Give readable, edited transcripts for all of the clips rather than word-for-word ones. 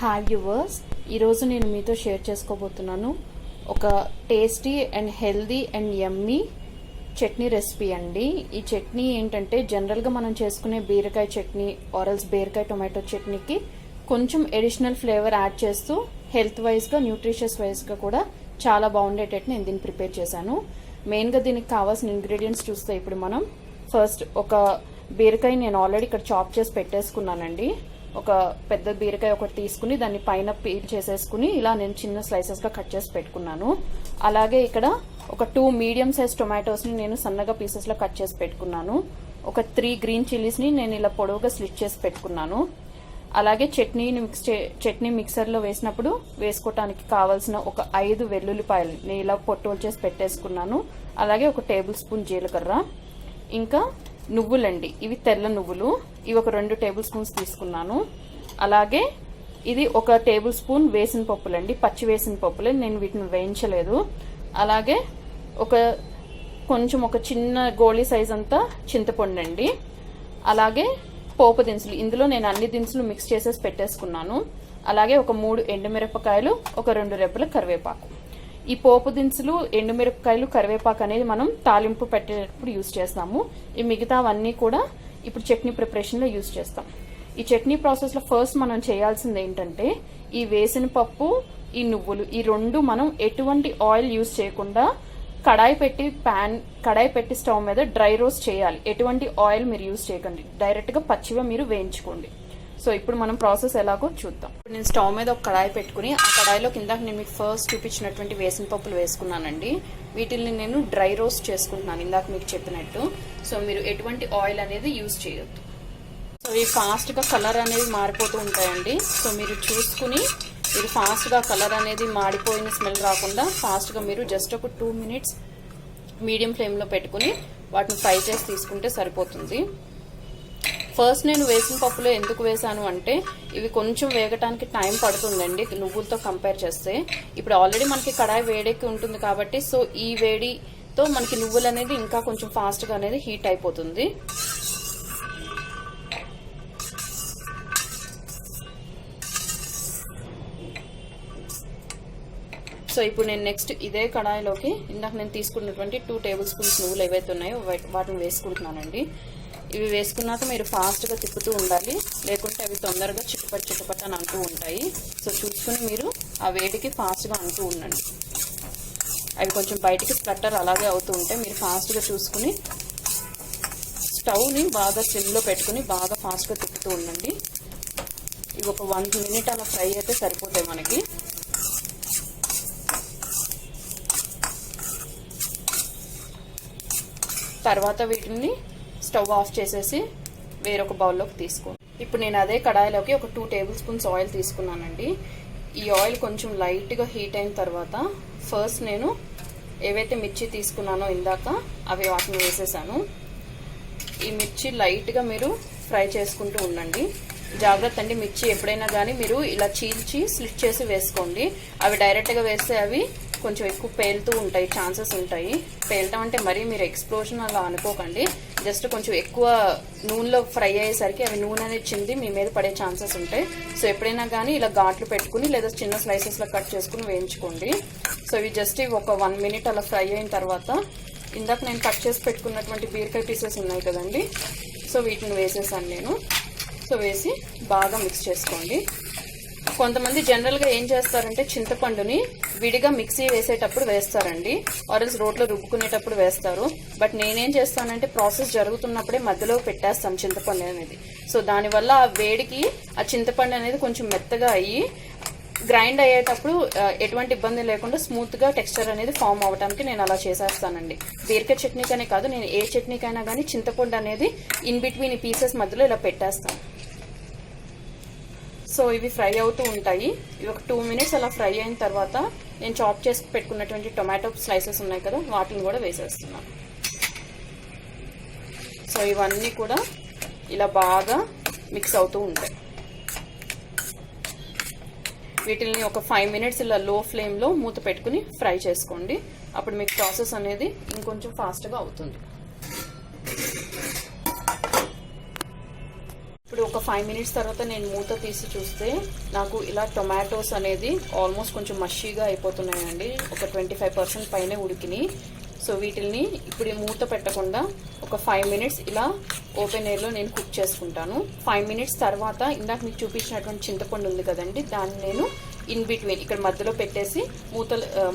Hi viewers, ఈరోజు నేను మీతో షేర్ చేసుకోబోతున్నాను ఒక tasty and healthy and yummy chutney recipe అండి. ఈ చట్నీ ఏంటంటే జనరల్గా మనం చేసుకునే బీరకాయ చట్నీ ఆరల్స్ బీరకాయ టొమాటో చట్నీకి కొంచెం ఎడిషనల్ ఫ్లేవర్ యాడ్ చేస్తూ హెల్త్ వైజ్గా న్యూట్రిషియస్ వైజ్గా కూడా చాలా బాగుండేటట్టు నేను దీన్ని ప్రిపేర్ చేశాను. మెయిన్గా దీనికి కావాల్సిన ఇంగ్రీడియంట్స్ చూస్తే ఇప్పుడు మనం ఫస్ట్ ఒక బీరకాయ నేను ఆల్రెడీ ఇక్కడ చాప్ చేసి పెట్టేసుకున్నానండి. ఒక పెద్ద బీరకాయ ఒకటి తీసుకుని దాన్ని పైన పీల్ చేసేసుకుని ఇలా నేను చిన్న స్లైసెస్గా కట్ చేసి పెట్టుకున్నాను. అలాగే ఇక్కడ ఒక 2 మీడియం సైజ్ టొమాటోస్ని నేను సన్నగా పీసెస్లో కట్ చేసి పెట్టుకున్నాను. ఒక 3 గ్రీన్ చిల్లీస్ని నేను ఇలా పొడవుగా స్లిట్ చేసి పెట్టుకున్నాను. అలాగే చట్నీ మిక్సర్లో వేసినప్పుడు వేసుకోవటానికి కావాల్సిన ఒక 5 వెల్లుల్లిపాయలు నేను ఇలా పొట్టు చేసి పెట్టేసుకున్నాను. అలాగే ఒక టేబుల్ స్పూన్ జీలకర్ర, ఇంకా నువ్వులండి, ఇవి తెల్ల నువ్వులు, ఇవి ఒక 2 టేబుల్ స్పూన్స్ తీసుకున్నాను. అలాగే ఇది ఒక టేబుల్ స్పూన్ వేసిన పప్పులండి, పచ్చి వేసిన పప్పులే, నేను వీటిని వేయించలేదు. అలాగే ఒక చిన్న గోళీ సైజ్ అంతా చింతపండు అండి. అలాగే పోపు దినుసులు, ఇందులో నేను అన్ని దినుసులు మిక్స్ చేసేసి పెట్టేసుకున్నాను. అలాగే ఒక 3 ఎండుమిరపకాయలు, ఒక 2 రెబ్బల కరివేపాకు. ఈ పోపు దినుసులు, ఎండుమిరపకాయలు, కరివేపాకు అనేది మనం తాలింపు పెట్టేటప్పుడు యూజ్ చేస్తాము. ఈ మిగతావన్నీ కూడా ఇప్పుడు చట్నీ ప్రిపరేషన్లో యూజ్ చేస్తాం. ఈ చట్నీ ప్రాసెస్లో ఫస్ట్ మనం చేయాల్సింది ఏంటంటే ఈ వేసిన పప్పు, ఈ నువ్వులు, ఈ 2 మనం ఎటువంటి ఆయిల్ యూజ్ చేయకుండా కడాయి పెట్టి స్టవ్ మీద డ్రై రోస్ట్ చేయాలి. ఎటువంటి ఆయిల్ మీరు యూజ్ చేయకండి, డైరెక్ట్గా పచ్చిగా మీరు వేయించుకోండి. సో ఇప్పుడు మనం ప్రాసెస్ ఎలాగో చూద్దాం. ఇప్పుడు నేను స్టవ్ మీద ఒక కడాయి పెట్టుకుని ఆ కడాయిలో కింద నేను మీకు ఫస్ట్ చూపించినటువంటి వేసిన పప్పులు వేసుకున్నానండి. వీటిని నేను డ్రై రోస్ట్ చేసుకుంటున్నాను ఇందాక మీకు చెప్పినట్టు. సో మీరు ఎటువంటి ఆయిల్ అనేది యూజ్ చేయొద్దు. సో ఇవి ఫాస్ట్గా కలర్ అనేది మారిపోతూ ఉంటాయండి. సో మీరు చూసుకుని మీరు ఫాస్ట్గా కలర్ అనేది మాడిపోయిన స్మెల్ రాకుండా ఫాస్ట్గా మీరు జస్ట్ ఒక 2 మినిట్స్ మీడియం ఫ్లేమ్లో పెట్టుకుని వాటిని ఫ్రై చేసి తీసుకుంటే సరిపోతుంది. ఫస్ట్ నేను వేసిన పప్పులో ఎందుకు వేసాను అంటే ఇవి కొంచెం వేగటానికి టైం పడుతుందండి నువ్వులతో కంపేర్ చేస్తే. ఇప్పుడు ఆల్రెడీ మనకి కడాయి వేడెక్కి ఉంటుంది కాబట్టి సో ఈ వేడితో మనకి నువ్వులు అనేది ఇంకా కొంచెం ఫాస్ట్గా అనేది హీట్ అయిపోతుంది. సో ఇప్పుడు నేను నెక్స్ట్ ఇదే కడాయిలోకి ఇందాక నేను తీసుకున్నటువంటి 2 టేబుల్ స్పూన్స్ నువ్వులు ఏవైతే ఉన్నాయో వాటిని వేసుకుంటున్నానండి. ఇవి వేసుకున్నాక మీరు ఫాస్ట్గా తిప్పుతూ ఉండాలి, లేకుంటే అవి తొందరగా చిట్టుపట్టు అని అంటూ ఉంటాయి. సో చూసుకుని మీరు ఆ వేడికి ఫాస్ట్గా అంటూ ఉండండి. అవి కొంచెం బయటికి స్ప్లట్టర్ అలాగే అవుతూ ఉంటే మీరు ఫాస్ట్గా చూసుకుని స్టవ్ని బాగా సిమ్లో పెట్టుకుని బాగా ఫాస్ట్గా తిప్పుతూ ఉండండి. ఇవి ఒక 1 మినిట్ అలా ఫ్రై అయితే సరిపోతాయి మనకి. తర్వాత వీటిని స్టవ్ ఆఫ్ చేసేసి వేరొక బౌల్లోకి తీసుకోండి. ఇప్పుడు నేను అదే కడాయిలోకి ఒక 2 టేబుల్ స్పూన్స్ ఆయిల్ తీసుకున్నానండి. ఈ ఆయిల్ కొంచెం లైట్గా హీట్ అయిన తర్వాత ఫస్ట్ నేను ఏవైతే మిర్చి తీసుకున్నానో ఇందాక అవి వాటిని వేసేసాను. ఈ మిర్చి లైట్గా మీరు ఫ్రై చేసుకుంటూ ఉండండి. జాగ్రత్త అండి, మిర్చి ఎప్పుడైనా కానీ మీరు ఇలా చీల్చి స్లిట్ చేసి వేసుకోండి. అవి డైరెక్ట్గా వేస్తే అవి కొంచెం ఎక్కువ పేలుతూ ఉంటాయి, ఛాన్సెస్ ఉంటాయి. పేలటం అంటే మరీ మీరు ఎక్స్ప్లోషన్ అలా అనుకోకండి, జస్ట్ కొంచెం ఎక్కువ నూనెలో ఫ్రై అయ్యేసరికి అవి నూనె అనేది చింది మీ మీద పడే ఛాన్సెస్ ఉంటాయి. సో ఎప్పుడైనా కానీ ఇలా ఘాట్లు పెట్టుకుని లేదా చిన్న స్లైసెస్లో కట్ చేసుకుని వేయించుకోండి. సో ఇవి జస్ట్ ఇవి ఒక 1 మినిట్ అలా ఫ్రై అయిన తర్వాత ఇందాక నేను కట్ చేసి పెట్టుకున్నటువంటి బీరకాయ పీసెస్ ఉన్నాయి కదండి, సో వీటిని వేసేసాను నేను. సో వేసి బాగా మిక్స్ చేసుకోండి. కొంతమంది జనరల్గా ఏం చేస్తారంటే చింతపండుని విడిగా మిక్సీ వేసేటప్పుడు వేస్తారండి, ఆర్ఎల్స్ రోట్లో రుబ్బుకునేటప్పుడు వేస్తారు. బట్ నేనేం చేస్తానంటే ప్రాసెస్ జరుగుతున్నప్పుడే మధ్యలో పెట్టేస్తాను చింతపండు అనేది. సో దానివల్ల ఆ వేడికి ఆ చింతపండు అనేది కొంచెం మెత్తగా అయ్యి గ్రైండ్ అయ్యేటప్పుడు ఎటువంటి ఇబ్బంది లేకుండా స్మూత్గా టెక్స్చర్ అనేది ఫామ్ అవ్వడానికి నేను అలా చేసేస్తానండి. బీరకాయ చట్నీకనే కాదు, నేను ఏ చట్నీకైనా కానీ చింతపండు అనేది ఇన్ బిట్వీన్ ఈ పీసెస్ మధ్యలో ఇలా పెట్టేస్తాను. సో ఇవి ఫ్రై అవుతూ ఉంటాయి. ఇవి ఒక 2 మినిట్స్ అలా ఫ్రై అయిన తర్వాత నేను చాప్ చేసి పెట్టుకున్నటువంటి టొమాటో స్లైసెస్ ఉన్నాయి కదా వాటిని కూడా వేసేస్తున్నాను. సో ఇవన్నీ కూడా ఇలా బాగా మిక్స్ అవుతూ ఉంటాయి. వీటిని ఒక 5 మినిట్స్ ఇలా లో ఫ్లేమ్లో మూత పెట్టుకుని ఫ్రై చేసుకోండి. అప్పుడు మీకు ప్రాసెస్ అనేది ఇంకొంచెం ఫాస్ట్గా అవుతుంది. ఇప్పుడు ఒక 5 మినిట్స్ తర్వాత నేను మూత తీసి చూస్తే నాకు ఇలా టొమాటోస్ అనేది ఆల్మోస్ట్ కొంచెం మషీగా అయిపోతున్నాయండి. ఒక 25% పైనే ఉడికినాయి. సో వీటిల్ని ఇప్పుడు మూత పెట్టకుండా ఒక 5 మినిట్స్ ఇలా ఓపెన్ ఎయిర్లో నేను కుక్ చేసుకుంటాను. 5 మినిట్స్ తర్వాత ఇందాక మీకు చూపించినటువంటి చింతపండు ఉంది కదండి, దాన్ని నేను ఇన్ బిట్వీన్ ఇక్కడ మధ్యలో పెట్టేసి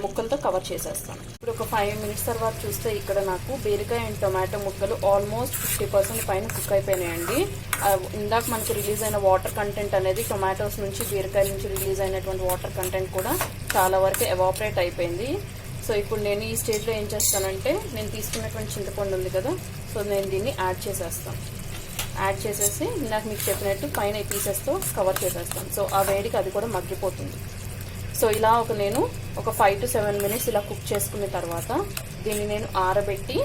ముక్కలతో కవర్ చేసేస్తాను. ఇప్పుడు ఒక 5 మినిట్స్ తర్వాత చూస్తే ఇక్కడ నాకు బీరకాయ అండ్ టొమాటో ముక్కలు ఆల్మోస్ట్ 50% పైన కుక్ అయిపోయినాయండి. ఇందాక మనకు రిలీజ్ అయిన వాటర్ కంటెంట్ అనేది టొమాటోస్ నుంచి బీరకాయ నుంచి రిలీజ్ అయినటువంటి వాటర్ కంటెంట్ కూడా చాలా వరకు ఎవాపరేట్ అయిపోయింది. సో ఇప్పుడు నేను ఈ స్టేజ్లో ఏం చేస్తానంటే నేను తీసుకున్నటువంటి చింతపండు ఉంది కదా, సో నేను దీన్ని యాడ్ చేసేస్తాను. యాడ్ చేసేసి ఇందాక మీకు చెప్పినట్టు పైన ఈ పీసెస్తో కవర్ చేసేస్తాను. సో ఆ వేడికి అది కూడా మగ్గిపోతుంది. సో ఇలా నేను ఒక 5 to 7 మినిట్స్ ఇలా కుక్ చేసుకున్న తర్వాత దీన్ని నేను ఆరబెట్టి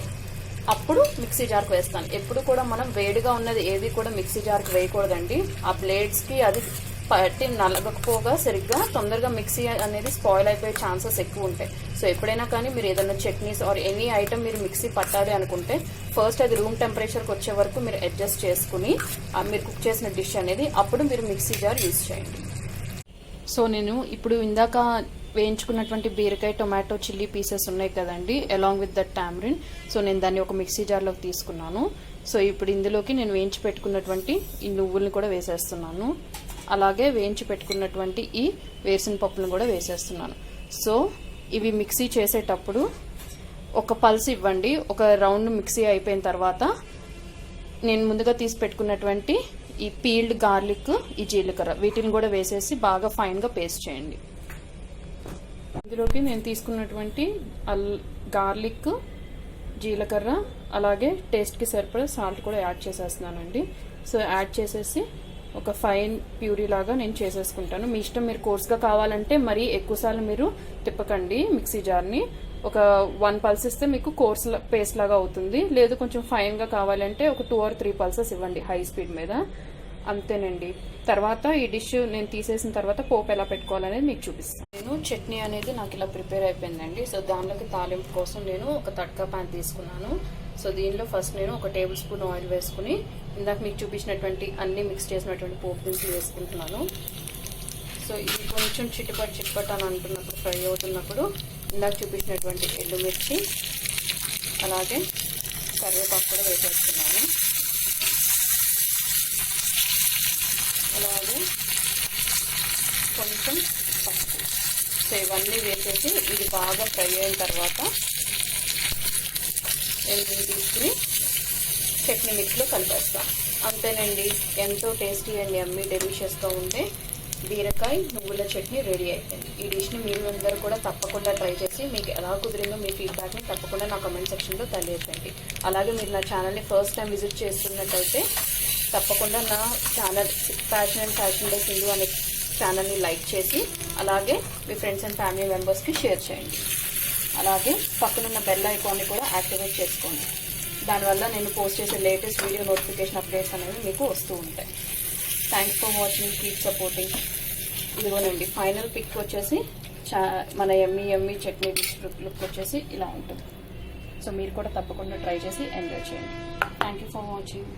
అప్పుడు మిక్సీ జార్కి వేస్తాను. ఎప్పుడు కూడా మనం వేడిగా ఉన్నది ఏది కూడా మిక్సీ జార్కి వేయకూడదండి. ఆ బ్లేడ్స్కి అది పట్టి నలగకపోగా సరిగ్గా తొందరగా మిక్సీ అనేది స్పాయిల్ అయిపోయే ఛాన్సెస్ ఎక్కువ ఉంటాయి. సో ఎప్పుడైనా కానీ మీరు ఏదైనా చట్నీస్ ఆర్ ఎనీ ఐటమ్ మీరు మిక్సీ పట్టాలి అనుకుంటే ఫస్ట్ అది రూమ్ టెంపరేచర్కి వచ్చే వరకు మీరు అడ్జస్ట్ చేసుకుని మీరు కుక్ చేసిన డిష్ అనేది అప్పుడు మీరు మిక్సీ జార్ యూజ్ చేయండి. సో నేను ఇప్పుడు ఇందాక వేయించుకున్నటువంటి బీరకాయ టొమాటో చిల్లీ పీసెస్ ఉన్నాయి కదండి, along with that tamarind. So నేను దాన్ని ఒక మిక్సీ జార్లోకి తీసుకున్నాను. సో ఇప్పుడు ఇందులోకి నేను వేయించి పెట్టుకున్నటువంటి ఈ నువ్వుల్ని కూడా వేసేస్తున్నాను. అలాగే వేయించి పెట్టుకున్నటువంటి ఈ వేరుశనగ పప్పులను కూడా వేసేస్తున్నాను. సో ఇవి మిక్సీ చేసేటప్పుడు ఒక పల్స్ ఇవ్వండి. ఒక రౌండ్ మిక్సీ అయిపోయిన తర్వాత నేను ముందుగా తీసి పెట్టుకున్నటువంటి ఈ పీల్డ్ గార్లిక్, ఈ జీలకర్ర వీటిని కూడా వేసేసి బాగా ఫైన్గా పేస్ట్ చేయండి. ఇందులోకి నేను తీసుకున్నటువంటి గార్లిక్, జీలకర్ర అలాగే టేస్ట్కి సరిపడా సాల్ట్ కూడా యాడ్ చేసేస్తున్నానండి. సో యాడ్ చేసేసి ఒక ఫైన్ ప్యూరీ లాగా నేను చేసేసుకుంటాను. మీ ఇష్టం, మీరు కోర్స్గా కావాలంటే మరీ ఎక్కువసార్లు మీరు తిప్పకండి మిక్సీ జార్ని. ఒక 1 పల్స్ ఇస్తే మీకు కోర్స్ పేస్ట్ లాగా అవుతుంది. లేదు కొంచెం ఫైన్గా కావాలంటే ఒక 2 or 3 పల్సెస్ ఇవ్వండి హై స్పీడ్ మీద. అంతేనండి. తర్వాత ఈ డిష్ నేను తీసేసిన తర్వాత పోపు ఎలా పెట్టుకోవాలనేది మీకు చూపిస్తాను. నేను చట్నీ అనేది నాకు ఇలా ప్రిపేర్ అయిపోయిందండి. సో దానిలోకి తాలింపు కోసం నేను ఒక తట్కా ప్యాన్ తీసుకున్నాను. సో దీనిలో ఫస్ట్ నేను ఒక టేబుల్ స్పూన్ ఆయిల్ వేసుకుని ఇందాక మీకు చూపించినటువంటి అన్ని మిక్స్ చేసినటువంటి పోపు దినుసులు వేసుకుంటున్నాను. సో ఇది కొంచెం చిటపట్ అని అంటున్నప్పుడు, ఫ్రై అవుతున్నప్పుడు ఇందాక చూపించినటువంటి ఎండుమిర్చి అలాగే కరివేపాకు కూడా వేసేస్తున్నాను. అలాగే కొంచెం పసుపు. సో ఇవన్నీ వేసేసి ఇది బాగా ఫ్రై అయిన తర్వాత నేను దీన్ని తీసుకుని చట్నీ మిక్స్లో కలిపేస్తాను. అంతేనండి, ఎంతో టేస్టీ అండ్ యమ్మీ డెలిషియస్గా ఉండే బీరకాయ నువ్వుల చట్నీ రెడీ అయిపోయింది. ఈ డిష్ని మీరు అందరూ కూడా తప్పకుండా ట్రై చేసి మీకు ఎలా కుదిరిందో మీ ఫీడ్బ్యాక్ని తప్పకుండా నా కమెంట్ సెక్షన్లో తెలియజేయండి. అలాగే మీరు నా ఛానల్ని ఫస్ట్ టైం విజిట్ చేస్తున్నట్టయితే తప్పకుండా నా channel fashion and fashion by Sindhu అనే ఛానల్ని లైక్ చేసి అలాగే మీ ఫ్రెండ్స్ అండ్ ఫ్యామిలీ మెంబర్స్కి షేర్ చేయండి. అలాగే పక్కనున్న బెల్ ఐకాన్ని కూడా యాక్టివేట్ చేసుకోండి. దానివల్ల నేను పోస్ట్ చేసే లేటెస్ట్ వీడియో నోటిఫికేషన్ అప్డేట్స్ అనేవి మీకు వస్తూ ఉంటాయి. Thanks for watching, keep supporting. ఇదిగోనండి ఫైనల్ పిక్ వచ్చేసి మన యమ్మీ చట్నీ డిష్ లుక్ వచ్చేసి ఇలా ఉంటుంది. సో మీరు కూడా తప్పకుండా ట్రై చేసి ఎంజాయ్ చేయండి. Thank you for watching.